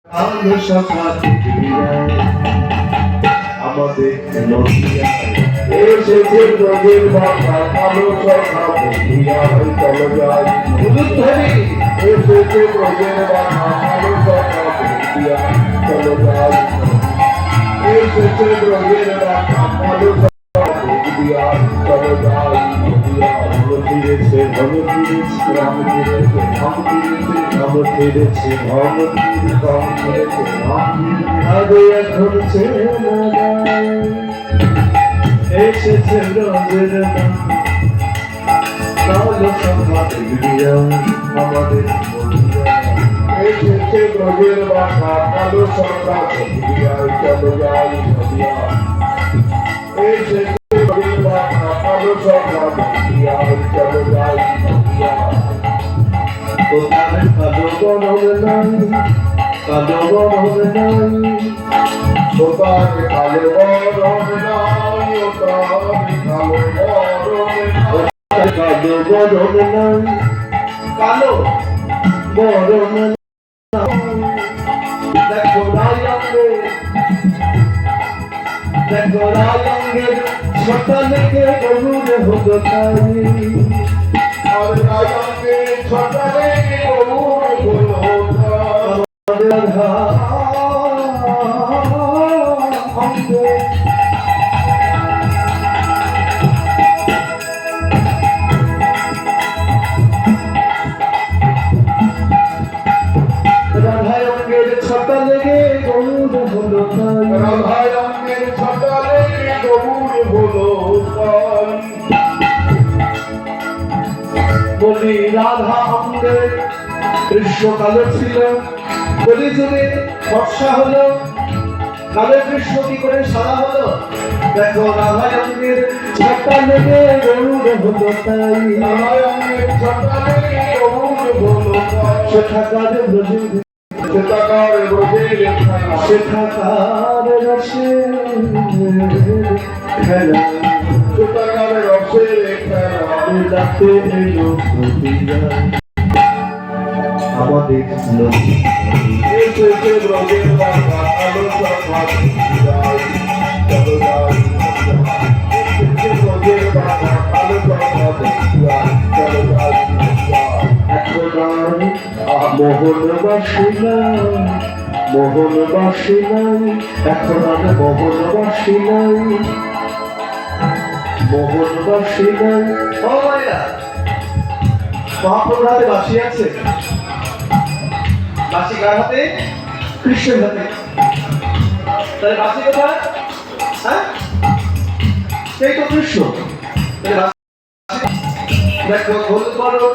আলো সখা আমাদের নদিয়ায় এসেছে ব্রজের বাবা আলো সখা নদিয়ায় চলো যাই হুজুর ধরি এসেছে ব্রজের বাবা আলো সখা নদিয়ায় চলো যাই এসেছে ব্রজের বাবা আলো সখা নদিয়ায় চলো যাই ফিরেছে ভব ফিরেছে রাম ফিরেছে ভব ফিরেছে রাম ফিরেছে ভব ফিরেছে রাম ফিরেছে আগে এখন এসেছে রোজের কালো সভা দিদিয়া আমাদের এসেছে রোজের বাসা কালো সভা দিদিয়া চলো যাই নদিয়া এসেছে রোজের বাসা কালো সভা দিদিয়া চলো যাই নদিয়া তোমার কালো গরম নাই কালো গরম নাই তোমার কালো গরম নাই কালো গরম নাই কালো গরম নাই দেখো রায়ঙ্গের ছটা লেগে গরুর হতো তাই আর রায়ঙ্গের ছটা লেগে গরুর হতো রাধা রাধায়ঙ্গের ছটা লেগে গরুর হলো তাই রাধায়ঙ্গের ছটা লেগে গরুর হলো তাই বলি রাধা অঙ্গে গ্রীষ্মকালে ছিল বলি জুড়ে বর্ষা হলো কালে গ্রীষ্ম কি করে সারা হলো দেখো রাধায়ঙ্গের ছটা লেগে গরুর হলো তাই রাধায়ঙ্গের ছটা লেগে গরুর হলো তাই সেখাকার ব্রজে সেখাকার ব্রজের সেখাকার রসের খেলা সেখাকার রসের খেলা রাতে এলো আমাদের নদী এসেছে ব্রজের বাবা আলো সভা চলো যাই এসেছে ব্রজের বাবা আলো সভা চলো যাই মোহনবাসী নাই এখন আর মোহনবাসী নাই মোহনবাসী নাই ও ভাইরা মহাপ্রভুর হাতে বাঁশি আছে বাঁশি কার হাতে কৃষ্ণের হাতে তাহলে বাঁশি কোথায় হ্যাঁ সেই তো কৃষ্ণ দেখো খোল করো